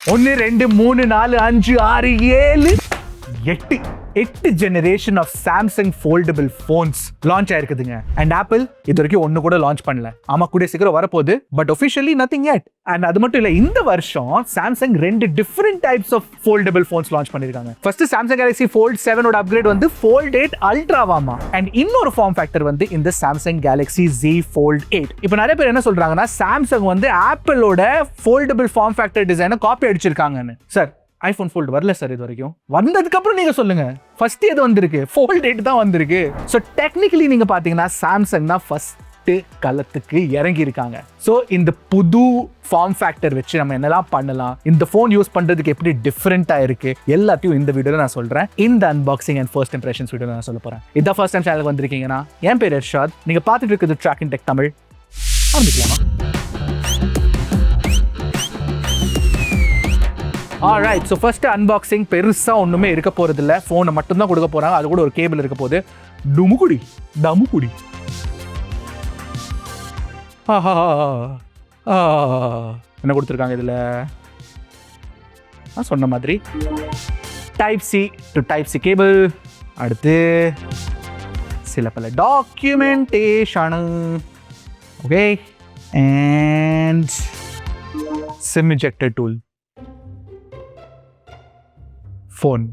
1 2 3 4 5 6 7 8 generation of Samsung foldable phones launch ஆயிருக்குதுங்க. And Apple இது வரைக்கும் ஒன்னு கூட லான்ச் பண்ணல. ஆமா, கூட சீக்கிரம் வரப்போகுது, but officially nothing yet. And அது மட்டும் இல்ல, இந்த வருஷம் Samsung 2 different types of foldable phones launch பண்ணிருக்காங்க. ஃபர்ஸ்ட் சாம்சங் கேலக்ஸி Fold7 ஓட அப்கிரேட் வந்து Fold8 அல்ட்ராவாமா. அண்ட் இன்னொரு ஃபார்ம் ஃபேக்டர் வந்து இந்த சாம்சங் கேலக்ஸி Z Fold8. இப்போ நிறைய பேர் என்ன சொல்றாங்கன்னா, சாம்சங் வந்து ஆப்பிளோட ஃபோல்டபிள் ஃபார்ம் ஃபேக்டர் டிசைனை காப்பி அடிச்சிருக்காங்கன்னு. சார், ஐபோன் ஃபோல்ட் வரல சார் இது வரைக்கும். வந்ததுக்கு அப்புறம் நீங்க சொல்லுங்க, ஃபர்ஸ்ட் எது வந்திருக்கு? Fold8 தான் வந்திருக்கு. ஸோ டெக்னிக்கலி நீங்க பாத்தீங்கன்னா சாம்சங் தான் ஃபர்ஸ்ட் களத்துக்கு இறங்கி இருக்காங்க. ஸோ இந்த புது ஃபார்ம் ஃபேக்டர் வச்சு நம்ம என்னெல்லாம் பண்ணலாம், இந்த ஃபோன் யூஸ் பண்றதுக்கு எப்படி டிஃபரெண்டா இருக்கு, எல்லாத்தையும் இந்த வீடியோல நான் சொல்றேன். இந்த அன்பாக்சிங் அண்ட் ஃபர்ஸ்ட் இம்ப்ரெஷன்ஸ் வீடியோல நான் சொல்ல போறேன். இதான் ஃபர்ஸ்ட் டைம் சேனலுக்கு வந்திருக்கீங்கன்னா, என் பேர் இர்ஷாத், நீங்க பார்த்துட்டு இருக்குது Trakin Tech தமிழ். ஆரம்பிக்கலாமா? ஆல்ரைட், ஸோ ஃபர்ஸ்ட் அன்பாக்சிங் பெருசாக ஒன்றுமே இருக்க போகிறது இல்லை. ஃபோனை மட்டும்தான் கொடுக்க போகிறாங்க, அது கூட ஒரு கேபிள் இருக்க போகுது. டமுகுடி என்ன கொடுத்துருக்காங்க இதில்? நான் சொன்ன மாதிரி Type-C to Type-C கேபிள், அடுத்து சில பல documentation, okay, and sim ejector tool, phone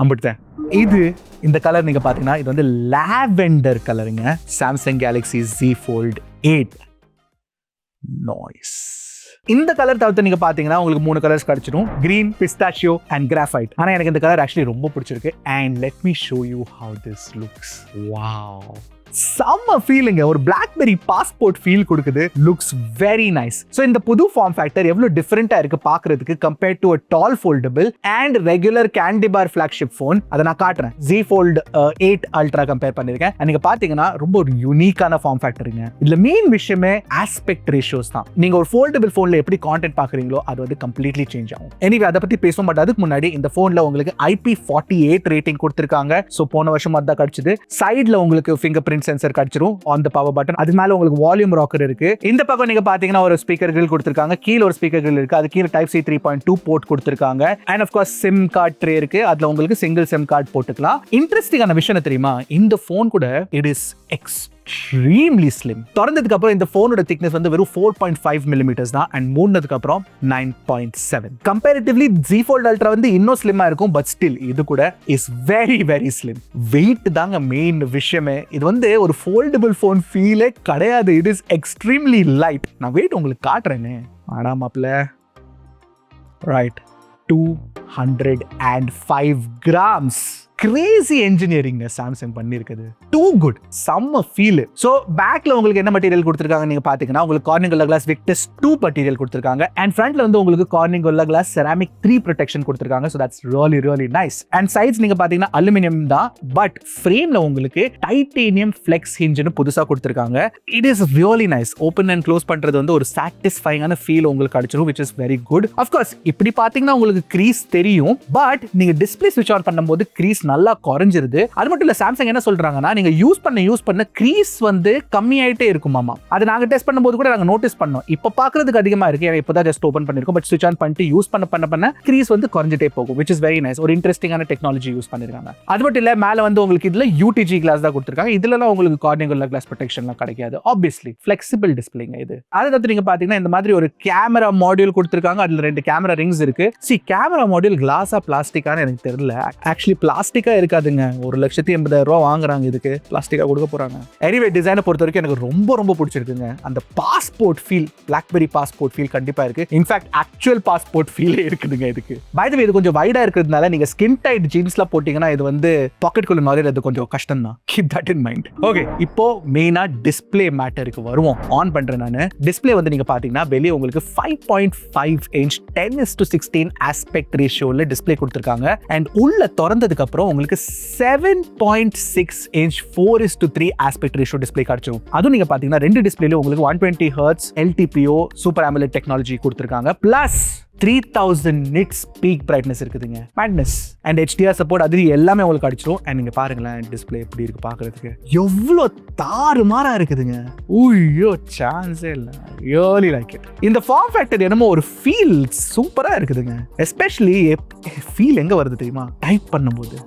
அம்பிட்டுதான். இது இந்த கலர் நீங்க பாத்தீங்கன்னா, இது வந்து லாவெண்டர் கலருங்க. Samsung Galaxy Z Fold8 nice. இந்த கலர் தவிர்த்து நீங்க பாத்தீங்கன்னா உங்களுக்கு 3 கலர்ஸ் கிடைச்சிடும்: கிரீன், பிஸ்தாச்சியோ அண்ட் கிராஃபைட். ஆனா எனக்கு இந்த கலர் ஆக்சுவலி ரொம்ப பிடிச்சிருக்கு. And let me show you how this looks. Wow, செம்ம ஃபீலிங்க, ஒரு பிளாக்பெரி பாஸ்போர்ட் ஃபீல் கொடுக்குது. Looks very nice. ஸோ இந்த புது ஃபார்ம் ஃபேக்டர் எவ்வளோ டிஃபரெண்டா இருக்கு பார்க்கறதுக்கு compared to a tall foldable and regular candy bar flagship phone. அதை நான் காட்டுறேன். Z Fold8 அல்ட்ரா கம்பேர் பண்ணிருக்கேன். நீங்க பாத்தீங்கன்னா ரொம்ப ஒரு யூனிக்கான ஃபார்ம் ஃபேக்டருங்க. இதுல மெயின் விஷயமே ஆஸ்பெக்ட் ரேஷியோஸ் தான். நீங்க ஒரு ஃபோல்டபிள் ஃபோன்ல எப்படி கான்டென்ட் பாக்குறீங்களோ அது வந்து கம்ப்ளீட்லி சேஞ்ச் ஆகும். எனிவே அதை பத்தி பேசுவோம். பட் அதுக்கு முன்னாடி இந்த போன்ல உங்களுக்கு IP48 ரேட்டிங் கொடுத்திருக்காங்க. ஸோ போன வருஷம் அதான் கிடைச்சது. சைட்ல உங்களுக்கு ஃபிங்கர் பிரிண்ட் சென்சர் கிடைச்சிரும் ஆன் தி பவர் பட்டன். அது மேல உங்களுக்கு வால்யூம் ராக்கர் இருக்கு. இந்த பக்கம் நீங்க பாத்தீங்கன்னா ஒரு ஸ்பீக்கர் கிரில் கொடுத்திருக்காங்க. கீழ ஒரு ஸ்பீக்கர் கிரில் இருக்கு. அது கீழ Type-C 3.2 போர்ட் கொடுத்திருக்காங்க. And of course sim card tray இருக்கு. அதுல உங்களுக்கு சிங்கிள் சிம் கார்டு போட்டுக்கலாம். இன்ட்ரெஸ்டிங்கான விஷயம் தெரியுமா, இந்த போன் கூட இட் இஸ் extremely slim. திறந்ததுக்கு அப்புறம் இந்த போனோட திக்னஸ் வந்து வெறும் 4.5 mm தான். அண்ட் மூடினதுக்கு அப்புறம் 9.7. கம்பேரிட்டிவ்லி Z Fold Ultra வந்து இன்னும் ஸ்லிம்மா இருக்கும். பட் ஸ்டில் இது கூட is very very slim. Weight தாங்க மெயின் விஷயமே. இது வந்து ஒரு ஃபோல்டபிள் ஃபோன் ஃபீலே கிடையாது. It is extremely light. நான் வெயிட் உங்களுக்கு காட்டுறேனே. ஆனா மாப்ள, right, 205 grams. Crazy engineering Samsung பண்ணிருக்குது. டூ குட், செம்ம ஃபீல். ஸோ பேக்ல உங்களுக்கு என்ன மெட்டீரியல் கொடுத்துருக்காங்க நீங்க பாத்தீங்கன்னா, உங்களுக்கு Corning Gorilla Glass Victus 2 material கொடுத்துருக்காங்க. அண்ட் ஃப்ரண்ட்ல வந்து உங்களுக்கு Corning Gorilla Glass ceramic 3 protection கொடுத்துருக்காங்க. So that's really really nice. And sides நீங்க பாத்தீங்கன்னா அலுமினியம் தான். பட் ஃப்ரேம்ல உங்களுக்கு டைட்டேனியம் ஃபிளெக்ஸ் ஹிஞ்ச்னு புதுசா கொடுத்துருக்காங்க. It is really nice. Open and close பண்றது வந்து ஒரு சாட்டிஸ்ஃபைங்கான ஃபீல் உங்களுக்கு கிடைச்சிரும், which is very good. Of course இப்படி பாத்தீங்கன்னா உங்களுக்கு க்ரீஸ் தெரியும். பட் நீங்க டிஸ்பிளே ஸ்விட்ச் ஆன் பண்ணும்போது க்ரீஸ் நல்லா குறைஞ்சிருது. அது மட்டும் இல்ல, சாம்சங் என்ன சொல்றாங்கன்னா, நீங்க யூஸ் பண்ண க்ரீஸ் வந்து கம்மியாயிட்டே இருக்குமாமா. அது நாங்க டெஸ்ட் பண்ணும்போது கூட நாங்க நோட்டீஸ் பண்ணோம். இப்போ பாக்குறதுக்கு அதிகமா இருக்கு. இப்போதான் ஜஸ்ட் ஓபன் பண்ணிருக்கோம். பட் ஸ்விட்ச் ஆன் பண்ணிட்டு யூஸ் பண்ண க்ரீஸ் வந்து குறைஞ்சிட்டே போகும், which is very nice. ஒரு இன்ட்ரெஸ்டிங்கான டெக்னாலஜி யூஸ் பண்ணிருக்காங்க. அது மட்டும் இல்ல, மேல வந்து உங்களுக்கு இதுல UTG கிளாஸ் தான் கொடுத்திருக்காங்க. இதுலலாம் உங்களுக்கு கார்னிங் கோரில்லா கிளாஸ் ப்ரொடெக்ஷன்லாம் கிடைக்காது. ஆப்வியஸ்லி ஃபிளெக்சிபிள் டிஸ்பிளேங்க இது. அதை நீங்க பாத்தீங்கன்னா இந்த மாதிரி ஒரு கேமரா மாடியூல் கொடுத்திருக்காங்க. அதுல 2 கேமரா ரிங்ஸ் இருக்கு. கேமரா மாடியூல் கிளாஸா பிளாஸ்டிக்கான்னு எனக்கு தெரியல. ஆக்சுவலி பிளாஸ்டிக்கா இருக்காதுங்க. 1,80,000 வாங்குறாங்க, இதுக்கு பிளாஸ்டிக்கா கொடுக்க போறாங்க. எனிவே டிசைனை பொறுத்த வரைக்கும் எனக்கு ரொம்ப ரொம்ப பிடிச்சிருக்குங்க. அந்த passport feel, blackberry passport feel கண்டிப்பா இருக்கு. இன்ஃபேக்ட் ஆக்சுவல் பாஸ்போர்ட் ஃபீலே இருக்குதுங்க இதுக்கு. பை தி வே, இது கொஞ்சம் வைடா இருக்கிறதுனால நீங்க ஸ்கின் டைட் ஜீன்ஸ்லாம் போட்டீங்கன்னா இது வந்து பாக்கெட் குள்ள நுழையிறது கொஞ்சம் கஷ்டம் தான். Keep that in mind. Okay, இப்போ மெயினா டிஸ்பிளே மேட்டருக்கு வருவோம். ஆன் பண்றேன் நான். டிஸ்பிளே வந்து நீங்க பாத்தீங்கன்னா வெளியே உங்களுக்கு 5.5 inch 10:16 ஆஸ்பெக்ட் ரேஷியோல டிஸ்பிளே கொடுத்திருக்காங்க. அண்ட் உள்ள திறந்ததுக்கு அப்புறம் உங்களுக்கு 7.6 inch 4:3 ஆஸ்பெக்ட் ரேஷியோ டிஸ்பிளே கிடைச்சிரும். அதுவும் நீங்க பாத்தீங்கன்னா 2 டிஸ்பிளேல உங்களுக்கு 120 Hz LTPO super AMOLED technology கொடுத்திருக்காங்க. பிளஸ் 3000 nits peak brightness இருக்குதுங்க. மேட்னஸ். அண்ட் HDR சப்போர்ட் அது எல்லாமே உங்களுக்கு அடிச்சிடும். அண்ட் நீங்க பாருங்களேன் டிஸ்பிளே எப்படி இருக்கு பார்க்கிறதுக்கு, எவ்வளோ தாறுமாறா இருக்குதுங்க. ஐயோ சான்ஸே இல்லை. Really like it. இந்த ஃபார்ம் ஃபேக்டர் என்னமோ ஒரு ஃபீல் சூப்பரா இருக்குதுங்க. எஸ்பெஷலி ஃபீல் எங்க வருது தெரியுமா, டைப் பண்ணும்போது.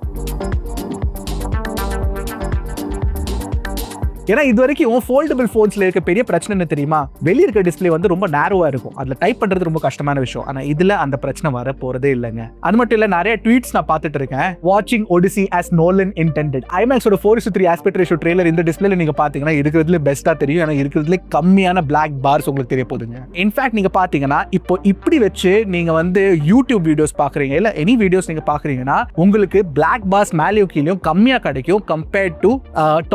ஏன்னா இது வரைக்கும் ஃபோல்டபிள் ஃபோன்ஸ்ல இருக்க பெரிய பிரச்சனை என்ன தெரியுமா, வெளியே இருக்க டிஸ்பிளே வந்து ரொம்ப நேரோவா இருக்கும், அதுல டைப் பண்றது ரொம்ப கஷ்டமான விஷயம். ஆனா இதுல அந்த பிரச்சனை வர போறதே இல்லைங்க. அது மட்டும் இல்ல, நிறைய ட்வீட்ஸ் நான் பார்த்துட்டு இருக்கேன். வாட்சிங் ஒடிசி as Nolan intended. ஐமேக்ஸோட 4:3 ஆஸ்பெக்ட் ரேஷியோ ட்ரெய்லர் இந்த டிஸ்பிளேல நீங்க பாத்தீங்கன்னா இருக்கிறதுல பெஸ்டா தெரியும். ஏன்னா இருக்கிறதுல கம்மியான பிளாக் பார்ஸ் உங்களுக்கு தெரிய போகுதுங்க. இன்ஃபேக்ட் நீங்க பாத்தீங்கன்னா இப்போ இப்படி வச்சு நீங்க வந்து யூடியூப் வீடியோஸ் பாக்குறீங்க, இல்ல எனி வீடியோஸ் நீங்க பாக்குறீங்கன்னா உங்களுக்கு பிளாக் பார்ஸ் மேலேயும் கீழேயும் கம்மியா கிடைக்கும் compared to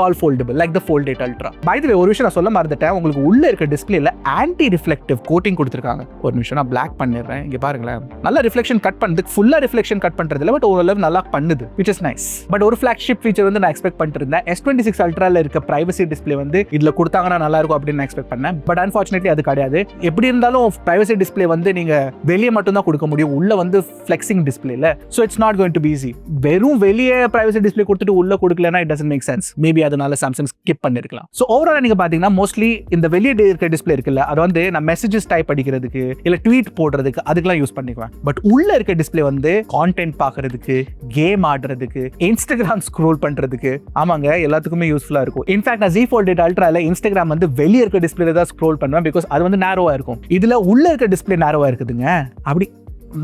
tall foldable like the Fold8 Ultra. By the way, ஒரு விஷயம் நான் சொல்ல மறந்துட்டேன், உங்களுக்கு உள்ள இருக்க டிஸ்பிளேல ஆன்டி ரிஃப்ளெக்டிவ் கோட்டிங் கொடுத்திருக்காங்க. ஒரு நிமிஷம் நான் பிளாக் பண்ணிடுறேன். இங்க பாருங்களேன், நல்ல ரிஃப்ளெக்ஷன் கட் பண்ணுது. ஃபுல்லா ரிஃப்ளெக்ஷன் கட் பண்றது இல்ல, பட் ஓரளவு நல்லா பண்ணுது, which is nice. பட் ஒரு ஃபிளாக்ஷிப் ஃபீச்சர் வந்து நான் எக்ஸ்பெக்ட் பண்ணிட்டு இருந்தேன். S26 Ultraல இருக்க பிரைவசி டிஸ்பிளே வந்து இதுல கொடுத்தாங்கன்னா நல்லா இருக்கும் அப்படின்னு நான் எக்ஸ்பெக்ட் பண்ணேன். பட் அன்ஃபார்ச்சுனேட்லி அது கிடையாது. எப்படி இருந்தாலும் பிரைவசி டிஸ்பிளே வந்து நீங்க வெளியே மட்டும் தான் கொடுக்க முடியும், உள்ள வந்து ஃபிளெக்சிங் டிஸ்பிளேல. So it's not going to be easy. வெறும் வெளியே பிரைவசி டிஸ்பிளே கொடுத்துட்டு உள்ள கொடுக்கலனா it doesn't make sense. Maybe அதனால Samsung skip பண்ணிருக்கலாம். சோ ஓவரால் நீங்க பாத்தீங்கன்னா மோஸ்ட்லி இந்த வெளியே இருக்க டிஸ்பிளே இருக்குல்ல, அது வந்து நான் மெசேஜஸ் டைப் அடிக்கிறதுக்கு இல்ல ட்வீட் போடுறதுக்கு அதுக்கெல்லாம் யூஸ் பண்ணிக்குவேன். பட் உள்ள இருக்க டிஸ்பிளே வந்து கான்டென்ட் பாக்குறதுக்கு, கேம் ஆடுறதுக்கு, இன்ஸ்டாகிராம் ஸ்க்ரோல் பண்றதுக்கு, ஆமாங்க எல்லாத்துக்குமே யூஸ்ஃபுல்லா இருக்கும். இன்ஃபேக்ட் நான் Fold8 Ultraல இன்ஸ்டாகிராம் வந்து வெளியே இருக்க டிஸ்பிளேல தான் ஸ்க்ரோல் பண்ணுவேன், பிகாஸ் அது வந்து நேரோவா இருக்கும். இதுல உள்ள இருக்க டிஸ்பிளே நேரோவா இருக்குதுங்க. அப்படி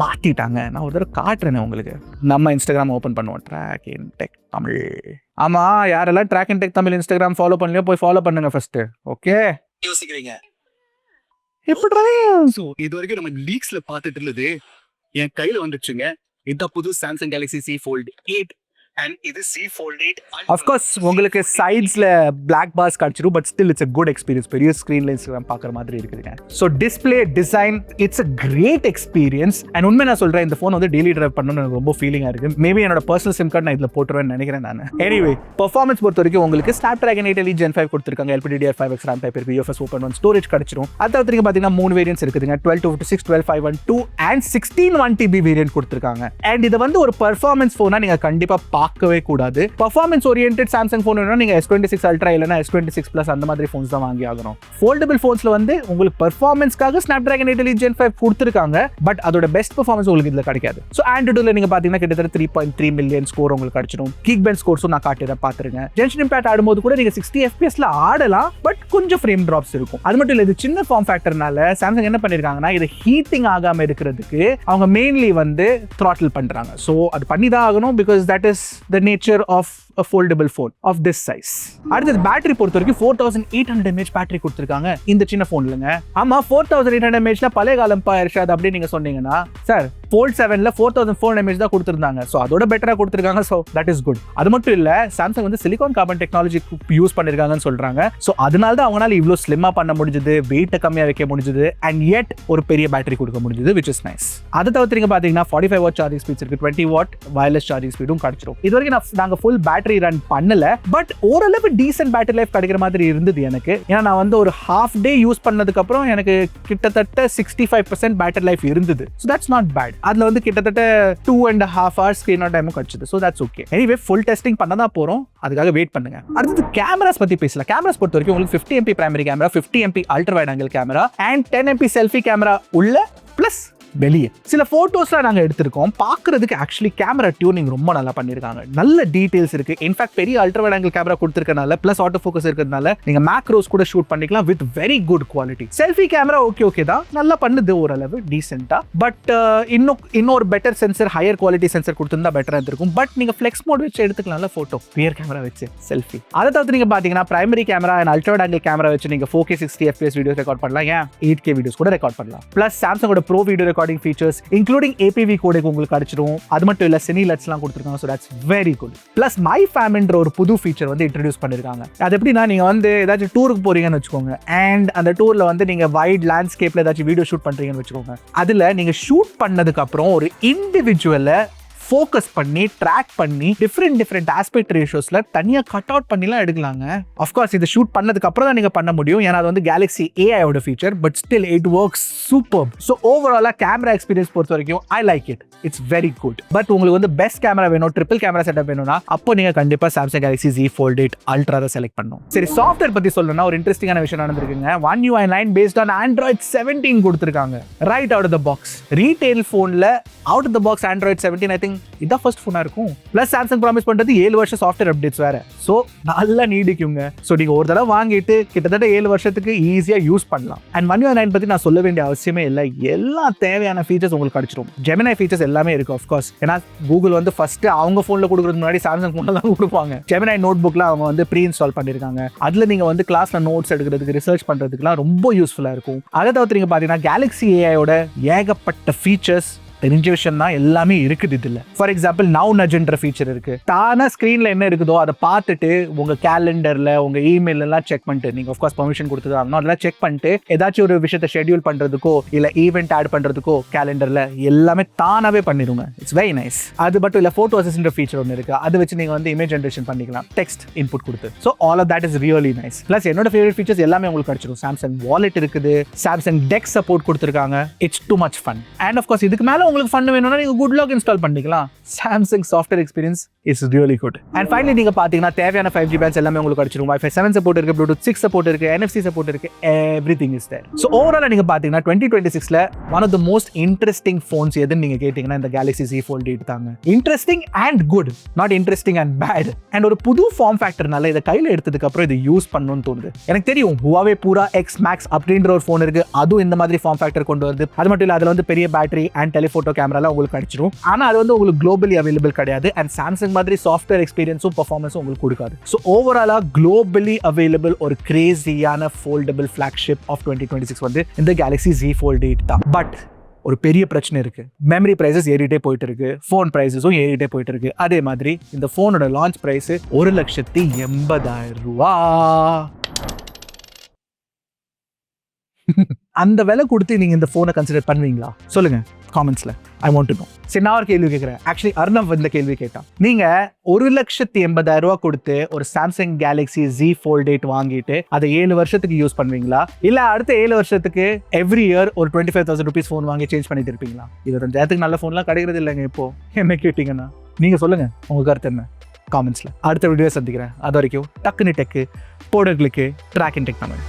மாத்திட்டாங்க. நான் ஒரு தடவை காட்டுறேன் உங்களுக்கு. நம்ம இன்ஸ்டாகிராம் ஓபன் பண்ணுவோம், Trakin Tech தமிழ். ஆமா, யாரெல்லாம் Trakin Tech Tamil Instagram follow பண்ணலையோ போய் ஃபாலோ பண்ணுங்க ஃபர்ஸ்ட். ஓகே, யோசிக்கிறீங்க எப்படிடா? சோ இது வரைக்கும் நம்ம லீக்ஸ்ல பார்த்துட்டு இருந்தது என் கையில வந்துச்சுங்க. இந்த புது Samsung Galaxy Z Fold8 and இது Z Fold8. Of course உங்களுக்கு சைட்ஸ்ல black bars கிடைச்சிரும், but still it's a good experience. பெரிய ஸ்கிரீன்ல இன்ஸ்டாகிராம் பார்க்குற மாதிரி இருக்குதுங்க. So display design it's a great experience. And உண்மை நான் சொல்றேன், இந்த ஃபோன் வந்து டெய்லி டிரைவ் பண்ணணும்னு எனக்கு ரொம்ப ஃபீலிங்கா இருக்கு. மேபி என்னோட பர்சனல் சிம் கார்டு நான் இதுல போட்டுருவேன்னு நினைக்கிறேன் நான். எனிவே பெர்ஃபார்மன்ஸ் பொறுத்த வரைக்கும் உங்களுக்கு Snapdragon 8 Elite Gen 5 கொடுத்துருக்காங்க. LPDDR5X RAM டைப் இருக்கு, UFS 4.1 ஸ்டோரேஜ் கிடைச்சிரும். அது தவிர்த்து பாத்தீங்கன்னா 3 வேரியன்ட்ஸ் இருக்குதுங்க, 12-56, 12-512 and 16-1TB வேரியன்ட் கொடுத்துருக்காங்க. அண்ட் இது வந்து ஒரு பெர்ஃபார்மன்ஸ் ஃபோனா நீங்க கண்டிப்பா பார்க்கவே கூடாது. பெர்ஃபார்மன்ஸ் ஓரியன்டட் Samsung ஃபோன் வேணும்னா நீங்க S26 Ultra இல்லனா S26 Plus அந்த மாதிரி ஃபோன்ஸ் தான் வாங்கி ஆகணும். ஃபோல்டபிள் ஃபோன்ஸ்ல வந்து உங்களுக்கு பெர்ஃபார்மன்ஸ்க்காக Snapdragon 8 Elite Gen 5 கொடுத்திருக்காங்க, பட் அதோட பெஸ்ட் பெர்ஃபார்மன்ஸ் உங்களுக்கு இதுல கிடைக்காது. சோ Androidல நீங்க பாத்தீங்கன்னா கிட்டத்தட்ட 3.3 மில்லியன் ஸ்கோர் உங்களுக்கு கிடைச்சிடும். Geekbench ஸ்கோர்ஸும் நான் காட்டுறேன் பாத்துருங்க. Genshin Impact ஆடும்போது கூட நீங்க 60 FPS-ல ஆடலாம், பட் கொஞ்சம் ஃப்ரேம் டிராப்ஸ் இருக்கும். அது மட்டும் இல்ல, இது சின்ன ஃபார்ம் ஃபேக்டர்னால Samsung என்ன பண்ணிருக்காங்கன்னா இது ஹீட்டிங் ஆகாம இருக்கிறதுக்கு அவங்க மெயின்லி வந்து throttle பண்றாங்க. சோ அது பண்ணி தான் ஆகணும், because that is the nature of a foldable phone of this size. அடுத்து பேட்டரி பொறுத்த வரைக்கும் 4800 mAh பேட்டரி கொடுத்திருக்காங்க இந்த சின்ன போன்லங்க. ஆமா, 4800 mAhல பழைய காலம் இர்ஷாத் அப்படி நீங்க சொன்னீங்கன்னா, சார் Fold7ல 4400 mAh தான் கொடுத்திருந்தாங்க. சோ அதோட பெட்டரா கொடுத்திருக்காங்க. So that is good. அது மட்டும் இல்ல, Samsung வந்து சிலிகான் கார்பன் டெக்னாலஜி யூஸ் பண்ணிருக்காங்கன்னு சொல்றாங்க. சோ அதனால தான் அவங்களால இவ்ளோ ஸ்லிம்மா பண்ண முடிஞ்சது, வெயிட்ட கம்மியா வைக்க முடிஞ்சது, and yet ஒரு பெரிய பேட்டரி கொடுக்க முடிஞ்சது, which is nice. அது தவிர்த்து நீங்க பாத்தீங்கன்னா 45 வாட் சார்ஜிங் ஸ்பீட்ஸ் இருக்கு, 20 வாட் வயர்லெஸ் சார்ஜிங் ஸ்பீடும் கிடைச்சிரும். இது வரைக்கும் நாங்க ஃபுல் பேட்டரி ரன் பண்ணல, பட் ஓரளவு டீசன்ட் பேட்டரி லைஃப் கிடைக்கிற மாதிரி இருந்தது எனக்கு. ஏன்னா நான் வந்து ஒரு ஹாஃப் டே யூஸ் பண்ணதுக்கு அப்புறம் எனக்கு கிட்டத்தட்ட 65% பேட்டரி லைஃப் இருந்தது. So that's not bad. அதுல வந்து கிட்டத்தட்ட 2.5 hours ஸ்கிரீன் ஆன் டைமும் கிடைச்சது. So that's okay. Anyway, full testing பண்ண தான் போறோம், அதுக்காக வெயிட் பண்ணுங்க. அடுத்து கேமராஸ் பத்தி பேசலாம். கேமராஸ் பொறுத்த வரைக்கும் உங்களுக்கு 50MP primary camera, 50MP ultra wide angle camera and 10MP selfie camera உள்ள பிளஸ் வெளியே சில போட்டோஸ்லாம் நாங்க எடுத்திருக்கோம். பார்க்கிறதுக்கு ஆக்சுவலி கேமரா டியூனிங் ரொம்ப நல்லா பண்ணிருக்காங்க, நல்ல டீடைல்ஸ் இருக்கு. இன்ஃபேக்ட் பெரிய அல்ட்ரா வைட் ஆங்கிள் கேமரா கொடுத்திருக்கனால பிளஸ் ஆட்டோ ஃபோக்கஸ் இருக்கிறதுனால நீங்க மேக்ரோஸ் கூட ஷூட் பண்ணிக்கலாம் with very good quality. Selfie camera okay தான், நல்லா பண்ணுது ஓரளவு டீசென்ட்டா. பட் இன்னொரு better sensor, higher quality sensor கொடுத்திருந்தா பெட்டரா இருந்திருக்கும். பட் நீங்க ஃபிளெக்ஸ் மோட் வச்சு எடுத்துக்கலாம்ல போட்டோ, ரியர் கேமரா வச்சு செல்ஃபி. அதை தவிர்த்து நீங்க பாத்தீங்கன்னா primary camera and ultra wide angle camera வச்சு நீங்க 4K 60 FPS வீடியோஸ் ரெக்கார்ட் பண்ணலாம், ஏன் 8K வீடியோஸ் கூட ரெக்கார்ட் பண்ணலாம். பிளஸ் சாம்சங்கோட pro video recording features including APV codec உங்களுக்கு கிடைச்சிடும். அது மட்டும் இல்ல, சினி லெட்ஸ்லாம் கொடுத்திருக்காங்க. So that's very good. Plus my famன்ற ஒரு புது ஃபீச்சர் வந்து இன்ட்ரோடியூஸ் பண்ணிருக்காங்க. அது எப்படின்னா, நீங்க வந்து ஏதாச்சும் டூருக்கு போறீங்கன்னு வச்சுக்கோங்க, அண்ட் அந்த டூர்ல வந்து நீங்க வைட் லேண்ட்ஸ்கேப்ல ஏதாச்சும் வீடியோ ஷூட் பண்றீங்கன்னு வச்சுக்கோங்க, அதுல நீங்க ஷூட் பண்ணதுக்கு அப்புறம் ஒரு இண்டிவிஜுவலை ஃபோக்கஸ் பண்ணி ட்ராக் பண்ணி டிஃப்ரெண்ட் ஆஸ்பெக்ட் ரேஷியோஸ்ல தனியா கட் அவுட் பண்ணிலாம் எடுக்கலாங்க. அஃப்கோர்ஸ் இது ஷூட் பண்ணதுக்கு அப்புறம் தான் நீங்க பண்ண முடியும், ஏன்னா அது வந்து கேலக்ஸி ஏஐயோட feature. But still it works super. So ஓவராலா கேமரா எக்ஸ்பீரியன்ஸ் பொறுத்த வரைக்கும் I like it. It's very good. But உங்களுக்கு வந்து பெஸ்ட் கேமரா வேணும், ட்ரிபிள் கேமரா செட்டப் வேணும்னா அப்போ நீங்க கண்டிப்பா Samsung Galaxy Z Fold 8 Ultra தான் செலக்ட் பண்ணணும். சரி, சாஃப்ட்வேர் பத்தி சொல்லணும்னா ஒரு இன்ட்ரெஸ்டிங்கான விஷயம் நடந்திருக்குங்க. One UI 9 based on Android 17 கொடுத்திருக்காங்க right out of the box. Retail போன்ல out of the box Android 17 I think இதான் ஃபர்ஸ்ட் போனா இருக்கும். பிளஸ் சாம்சங் ப்ராமிஸ் பண்றது 7 வருஷம் சாஃப்ட்வேர் அப்டேட்ஸ் வேற. சோ நல்லா நீடிக்குங்க. சோ நீங்க ஒரு தடவை வாங்கிட்டு கிட்டத்தட்ட 7 வருஷத்துக்கு ஈஸியா யூஸ் பண்ணலாம். அண்ட் One UI 9 பத்தி நான் சொல்ல வேண்டிய அவசியமே இல்லை. எல்லா தேவையான ஃபீச்சர்ஸ் உங்களுக்கு கிடைச்சிடும். ஜெமினி ஃபீச்சர்ஸ் எல்லாமே இருக்கு. ஆஃப் கோர்ஸ், ஏன்னா கூகுள் வந்து ஃபர்ஸ்ட் அவங்க போன்ல கொடுக்கறதுக்கு முன்னாடி சாம்சங் போன்ல தான் கொடுப்பாங்க. ஜெமினி நோட் புக்ல அவங்க வந்து ப்ரீ இன்ஸ்டால் பண்ணிருக்காங்க. அதுல நீங்க வந்து கிளாஸ்ல நோட்ஸ் எடுக்கிறதுக்கு, ரிசர்ச் பண்றதுக்குலாம் ரொம்ப யூஸ்ஃபுல்லா இருக்கும். அதை தவிர்த்து நீங்க பாத்தீங்கன்னா கேலக்ஸி ஏஐயோட ஏகப்பட்ட ஃபீச்சர்ஸ் தெரிஞ்ச விஷயம் தான் எல்லாமே இருக்குது இதுல. ஃபார் எக்ஸாம்பிள் நவ் நட்ஜ்ன்ற ஃபீச்சர் இருக்கு. தானா ஸ்கிரீன்ல என்ன இருக்குதோ அதை பார்த்துட்டு உங்க கேலண்டர்ல உங்க இமெயில் எல்லாம் செக் பண்ணிட்டு, நீங்க ஆஃப் கோர்ஸ் பெர்மிஷன் கொடுத்துதான் அதெல்லாம் செக் பண்ணிட்டு ஏதாச்சும் ஒரு விஷயத்தை ஷெட்யூல் பண்றதுக்கோ இல்ல ஈவெண்ட் ஆட் பண்றதுக்கோ கேலண்டர்ல எல்லாமே தானாவே பண்ணிடுங்க. It's very nice. அது மட்டும் இல்ல போட்டோ அசிஸ்டன்ட் ஃபீச்சர் ஒன்று இருக்கு. அதை வச்சு நீங்க வந்து இமேஜ் ஜெனரேஷன் பண்ணிக்கலாம், டெக்ஸ்ட் இன்புட் கொடுத்து. So all of that is really nice. Plus என்னோட ஃபேவரட் ஃபீச்சர்ஸ் எல்லாமே உங்களுக்கு கிடைச்சிடும். சாம்சங் வாலெட் இருக்குது, சாம்சங் டெக் சப்போர்ட் கொடுத்துருக்காங்க. It's too much fun. And of course இதுக்கு மேல உங்களுக்கு ஃபன் வேணும்னா நீங்க குட் லாக் இன்ஸ்டால் பண்ணிக்கலாம். Samsung software experience is really good. And finally நீங்க பாத்தீங்கன்னா தேவையான 5G பேண்ட்ஸ் எல்லாமே உங்களுக்கு கிடைச்சிடும். Wi-Fi 7 சப்போர்ட் இருக்கு, Bluetooth 6 சப்போர்ட் இருக்கு, NFC சப்போர்ட் இருக்கு, எவ்ரிதிங் இஸ் தேர். ஸோ ஓவராலா நீங்க பாத்தீங்கன்னா 2026ல one of the most interesting phones எதுன்னு நீங்க கேட்டீங்கன்னா இந்த கேலக்ஸி Z Fold 8 தாங்க. Interesting and good, not interesting and bad. And ஒரு புது ஃபார்ம் ஃபேக்டர்னால இதை கையில எடுத்ததுக்கு அப்புறம் இதை யூஸ் பண்ணணும்னு தோணுது. எனக்கு தெரியும் Huawei பூரா X Max அப்படின்ற ஒரு ஃபோன் இருக்கு, அதுவும் இந்த மாதிரி ஃபார்ம் ஃபேக்டர் கொண்டு வருது. அது மட்டும் இல்ல அதுல வந்து பெரிய பேட்டரி அண்ட் டெலிஃபோட்டோ கேமரால உங்களுக்கு கிடைச்சிடும். ஆனா அது வந்து உங்களுக்கு குளோபலி அவைலபிள் கிடையாது. அண்ட் சாம்சங் மாதிரி சாஃப்ட்வேர் எக்ஸ்பீரியன்ஸும் பெர்ஃபார்மன்ஸும் உங்களுக்கு கொடுக்காது. ஸோ ஓவராலா குளோபலி அவைலபிள் ஒரு கிரேசியான ஃபோல்டபிள் ஃபிளாக்ஷிப் ஆஃப் 2026 வந்து இந்த கேலக்ஸி Z Fold 8 தான். பட் ஒரு பெரிய பிரச்சனை இருக்கு. மெமரி பிரைசஸ் ஏறிட்டே போயிட்டு இருக்கு, ஃபோன் பிரைசஸும் ஏறிட்டே போயிட்டு இருக்கு. அதே மாதிரி இந்த ஃபோனோட லான்ச் பிரைஸ் 1,80,000 ரூபா. அந்த விலை கொடுத்து நீங்க இந்த போனை கன்சிடர் பண்ணுவீங்களா? சொல்லுங்க காமெண்ட்ஸ்ல. I want to know. சரி, நான் ஒரு கேள்வி கேட்கிறேன். ஆக்சுவலி அர்ணவ் இந்த கேள்வி கேட்டான். நீங்க 1,80,000 ரூபா கொடுத்து ஒரு சாம்சங் கேலக்ஸி Z Fold 8 வாங்கிட்டு அதை 7 வருஷத்துக்கு யூஸ் பண்ணுவீங்களா, இல்ல அடுத்த 7 வருஷத்துக்கு எவ்ரி இயர் ஒரு 25,000 rupees ஃபோன் வாங்கி சேஞ்ச் பண்ணிட்டு இருப்பீங்களா? 25,000 நல்ல ஃபோன்லாம் கிடைக்கிறது இல்லைங்க இப்போ. என்ன கேட்டீங்கன்னா நீங்க சொல்லுங்க உங்க கருத்து என்ன காமெண்ட்ஸ்ல. அடுத்த வீடியோ சந்திக்கிறேன். அது வரைக்கும் டக்குனு டெக்கு போட கிளிக்கு Trakin டெக் தமிழ்.